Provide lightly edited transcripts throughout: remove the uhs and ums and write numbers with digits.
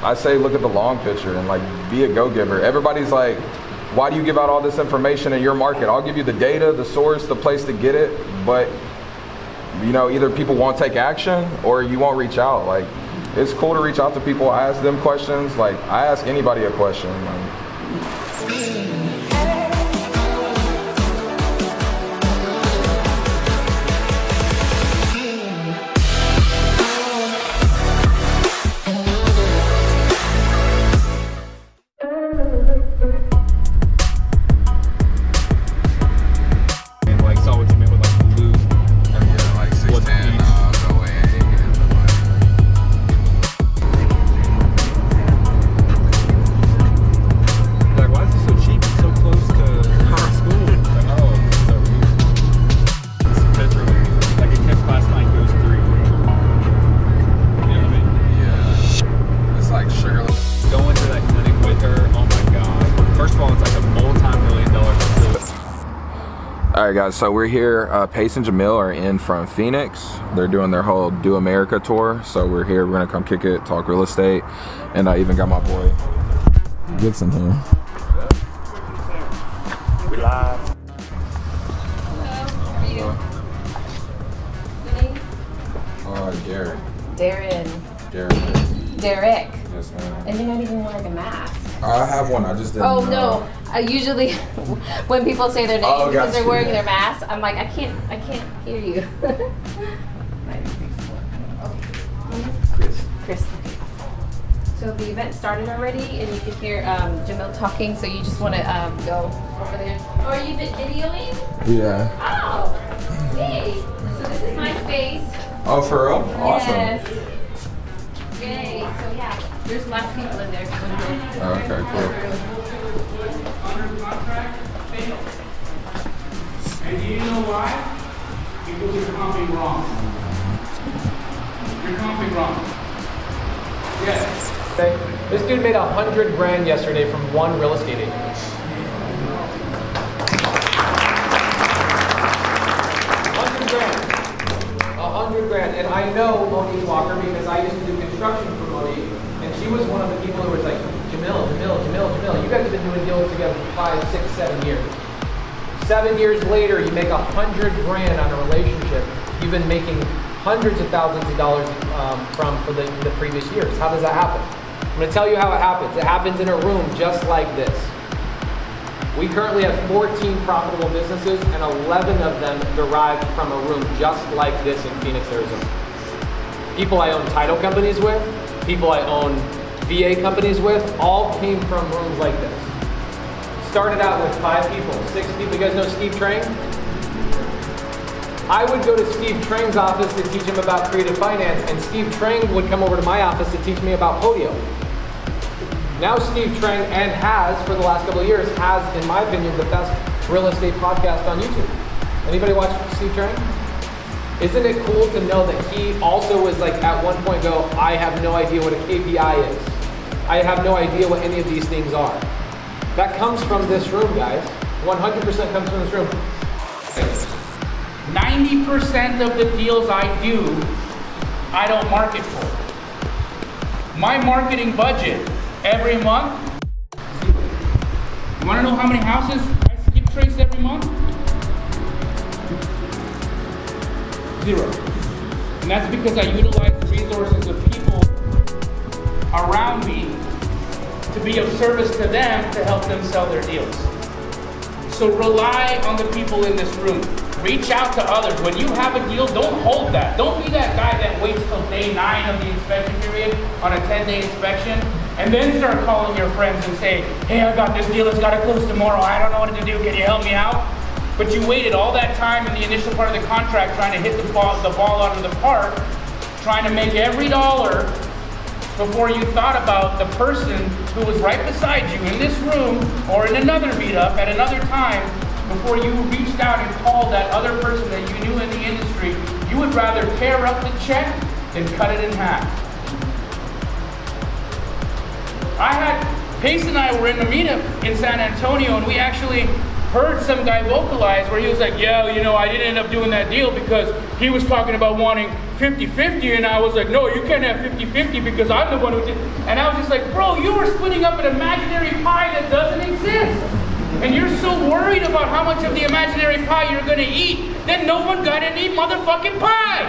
I say look at the long picture and like be a go-giver. Everybody's like, why do you give out all this information in your market? I'll give you the data, the source, the place to get it, but you know, either people won't take action or you won't reach out. Like, it's cool to reach out to people, ask them questions. Like, I ask anybody a question. All right, guys, so we're here. Pace and Jamil are in from Phoenix. They're doing their whole Do America Tour. So we're here. We're gonna come kick it, talk real estate, and I even got my boy Gibson here. We live. Hello. How are you? Garrett. Darren. Derek. Yes, ma'am. And you're not even wearing a mask. I have one. I just didn't. Oh no! Usually, when people say their name because they're wearing their mask, I'm like, I can't hear you. Chris. So the event started already, and you can hear Jamil talking. So you just want to go over there. Oh, are you videoing? Yeah. Oh, hey. So this is my space. Oh, for real? Awesome. Yes. Yay. So yeah, there's lots of people in there. Oh, okay, cool. And do you know why? Because you're comping wrong. You're comping wrong. Yes. This dude made 100 grand yesterday from one real estate agent. 100 grand. 100 grand. And I know Monique Walker because I used to do construction for Monique. And she was one of the people who was like, Jamil. You guys have been doing deals together for 5, 6, 7 years. 7 years later, you make 100 grand on a relationship you've been making hundreds of thousands of dollars for the previous years. How does that happen? I'm going to tell you how it happens. It happens in a room just like this. We currently have 14 profitable businesses, and 11 of them derived from a room just like this in Phoenix, Arizona. People I own title companies with, people I own VA companies with, all came from rooms like this. Started out with 5 people, 6 people. You guys know Steve Trang? I would go to Steve Trang's office to teach him about creative finance, and Steve Trang would come over to my office to teach me about Podio. Now Steve Trang, and has for the last couple of years, has, in my opinion, the best real estate podcast on YouTube. Anybody watch Steve Trang? Isn't it cool to know that he also was like at one point go, I have no idea what a KPI is. I have no idea what any of these things are. That comes from this room, guys. 100% comes from this room. 90% of the deals I do, I don't market for. My marketing budget every month, you wanna know how many houses I skip trace every month? 0. And that's because I utilize the resources of people around me to be of service to them to help them sell their deals. So rely on the people in this room. Reach out to others. When you have a deal, don't hold that. Don't be that guy that waits till day 9 of the inspection period on a 10-day inspection and then start calling your friends and say, hey, I got this deal, it's got to close tomorrow, I don't know what to do, can you help me out? But you waited all that time in the initial part of the contract trying to hit the ball out of the park, trying to make every dollar before you thought about the person who was right beside you in this room or in another meetup at another time. Before you reached out and called that other person that you knew in the industry, you would rather tear up the check than cut it in half. Pace and I were in a meetup in San Antonio, and we actually heard some guy vocalize where he was like, yeah, you know, I didn't end up doing that deal because he was talking about wanting 50-50, and I was like, no, you can't have 50-50 because I'm the one who did. And I was just like, bro, you were splitting up an imaginary pie that doesn't exist. And you're so worried about how much of the imaginary pie you're gonna eat that no one got any motherfucking pie.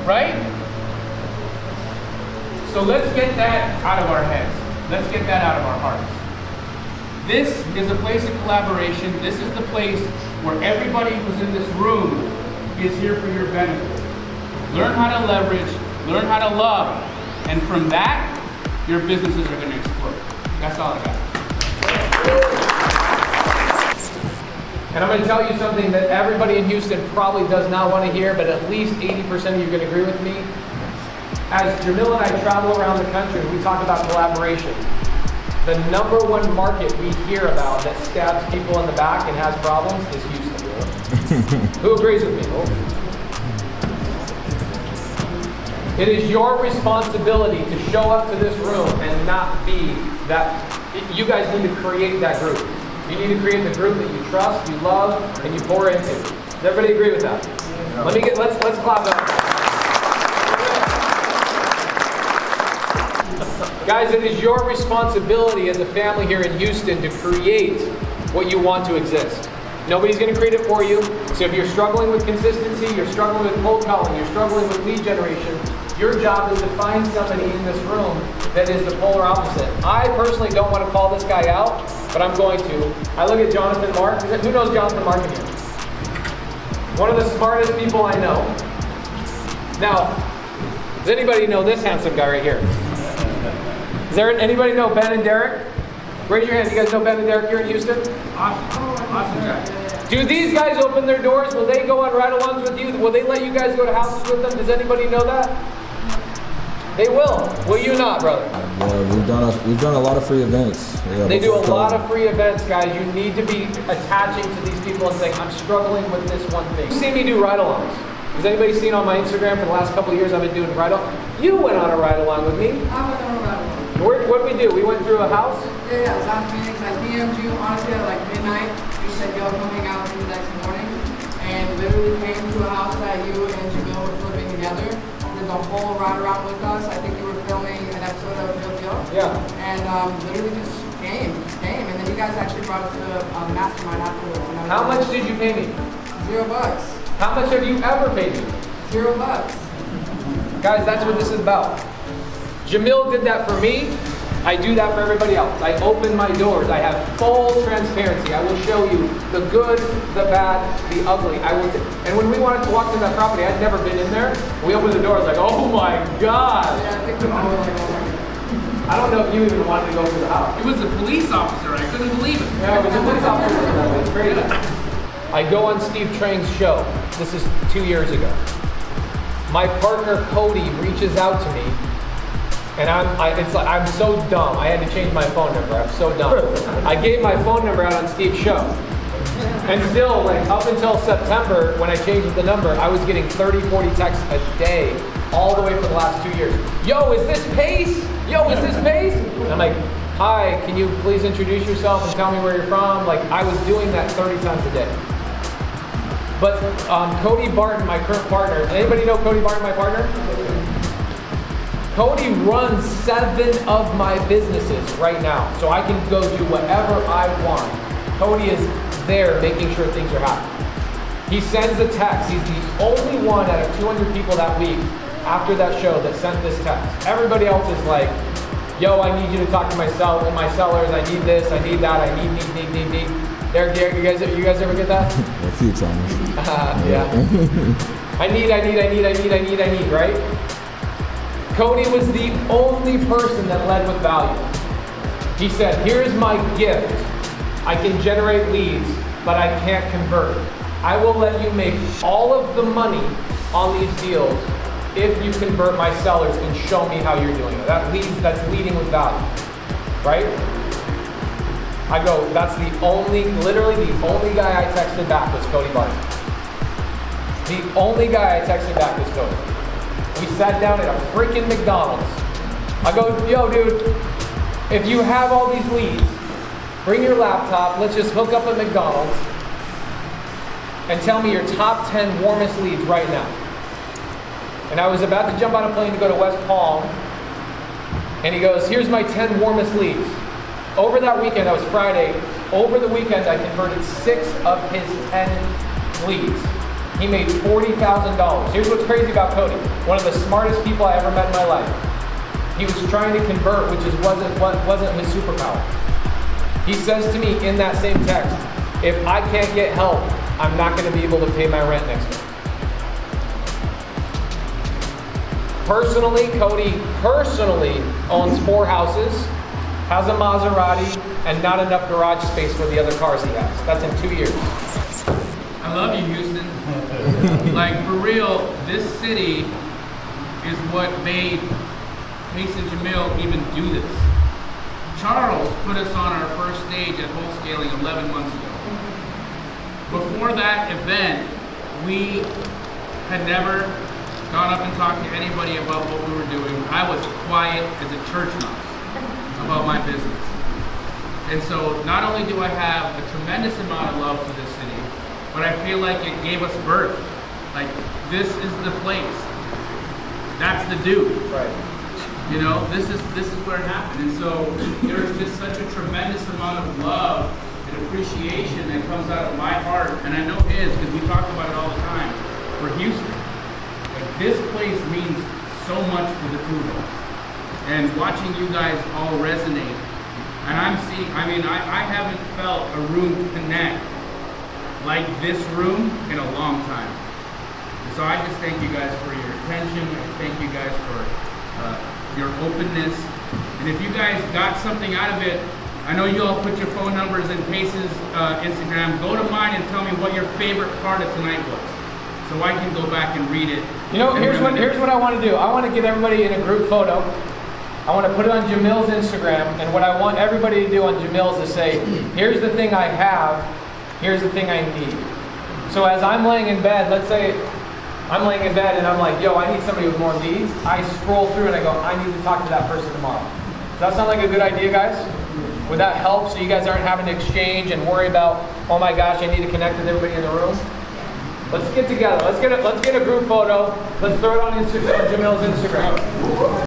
Right? So let's get that out of our heads. Let's get that out of our hearts. This is a place of collaboration. This is the place where everybody who's in this room is here for your benefit. Learn how to leverage, learn how to love, and from that, your businesses are going to explode. That's all I got. And I'm going to tell you something that everybody in Houston probably does not want to hear, but at least 80% of you are going to agree with me. As Jamil and I travel around the country, we talk about collaboration. The #1 market we hear about that stabs people in the back and has problems is Houston. Who agrees with me? It is your responsibility to show up to this room and not be that. You guys need to create that group. You need to create the group that you trust, you love, and you pour into. Does everybody agree with that? Let's clap up. Guys, it is your responsibility as a family here in Houston to create what you want to exist. Nobody's going to create it for you. So if you're struggling with consistency, you're struggling with cold calling, you're struggling with lead generation, your job is to find somebody in this room that is the polar opposite. I personally don't want to call this guy out, but I'm going to. I look at Jonathan Mark. Who knows Jonathan Mark in here? One of the smartest people I know. Now, does anybody know this handsome guy right here? Does anybody know Ben and Derek? Raise your hand. You guys know Ben and Derek here in Houston? Awesome guy. Do these guys open their doors? Will they go on ride-alongs with you? Will they let you guys go to houses with them? Does anybody know that? They will. Will you not, brother? Yeah, we've done a lot of free events. Yeah, they do a lot of free events, guys. You need to be attaching to these people and saying, I'm struggling with this one thing. You see me do ride-alongs. Has anybody seen on my Instagram for the last couple of years I've been doing ride-along? You went on a ride-along with me. I went on a ride-along. What did we do? We went through a house? Yeah, it was after Phoenix. I DM'd you honestly at like midnight. You said, yo, come hang out with me the next morning. And literally came to a house that you and Jamil were flipping together. Did the whole ride around with us. I think you were filming an episode of Real Deal. Yeah. And literally just came. And then you guys actually brought us to a mastermind afterwards. And how much did you pay me? $0. How much have you ever paid me? $0. Guys, that's what this is about. Jamil did that for me. I do that for everybody else. I open my doors. I have full transparency. I will show you the good, the bad, the ugly. And when we wanted to walk to that property, I'd never been in there. We opened the door. I was like, oh my God. Yeah, I think the whole like, oh my God. I don't know if you even wanted to go through the house. It was a police officer. I couldn't believe it. Yeah, it was a police officer. It's crazy. I go on Steve Trang's show. This is 2 years ago. My partner Cody reaches out to me. And I'm so dumb. I had to change my phone number. I'm so dumb. I gave my phone number out on Steve's show. And still, like up until September, when I changed the number, I was getting 30, 40 texts a day, all the way for the last 2 years. Yo, is this Pace? Yo, is this Pace? And I'm like, hi, can you please introduce yourself and tell me where you're from? Like, I was doing that 30 times a day. But Cody Barton, my current partner, anybody know Cody Barton, my partner? Cody runs 7 of my businesses right now, so I can go do whatever I want. Cody is there making sure things are happening. He sends a text. He's the only one out of 200 people that week after that show that sent this text. Everybody else is like, yo, I need you to talk to my sellers. I need this, I need that, I need. Derek, you guys ever get that? A few times. Yeah. I need, right? Cody was the only person that led with value. He said, here's my gift. I can generate leads, but I can't convert. I will let you make all of the money on these deals if you convert my sellers and show me how you're doing it. That's leading with value, right? I go, literally the only guy I texted back was Cody Barton. The only guy I texted back was Cody. We sat down at a freaking McDonald's. I go, yo, dude, if you have all these leads, bring your laptop, let's just hook up at McDonald's. and tell me your top 10 warmest leads right now. And I was about to jump on a plane to go to West Palm, and he goes, here's my 10 warmest leads. Over that weekend, that was Friday, over the weekend I converted 6 of his 10 leads. He made $40,000. Here's what's crazy about Cody. One of the smartest people I ever met in my life. He was trying to convert, which wasn't his superpower. He says to me in that same text, if I can't get help, I'm not going to be able to pay my rent next month. Personally, Cody personally owns 4 houses, has a Maserati, and not enough garage space for the other cars he has. That's in 2 years. I love you, Houston. Like, for real, this city is what made Pace and Jamil even do this. Charles put us on our first stage at Wholesaling 11 months ago. Before that event, we had never gone up and talked to anybody about what we were doing. I was quiet as a church mouse about my business. And so not only do I have a tremendous amount of love for this city, but I feel like it gave us birth. Like, this is the place. That's the dude. Right. You know, this is where it happened. And so there's just such a tremendous amount of love and appreciation that comes out of my heart, and I know his, because we talk about it all the time, for Houston. Like, this place means so much to the two of us. And watching you guys all resonate, and I'm seeing, I mean, I haven't felt a room connect like this room in a long time. And so I just thank you guys for your attention. I thank you guys for your openness. And if you guys got something out of it, I know you all put your phone numbers in Pace's Instagram. Go to mine and tell me what your favorite part of tonight was, so I can go back and read it. You know, here's what I want to do. I want to get everybody in a group photo. I want to put it on Jamil's Instagram, and what I want everybody to do on Jamil's is say, here's the thing I have, here's the thing I need. So as I'm laying in bed, let's say I'm laying in bed and I'm like, yo, I need somebody with more leads. I scroll through and I go, I need to talk to that person tomorrow. Does that sound like a good idea, guys? Would that help so you guys aren't having to exchange and worry about, oh my gosh, I need to connect with everybody in the room? Let's get together. Let's get a group photo. Let's throw it on Instagram, Jamil's Instagram.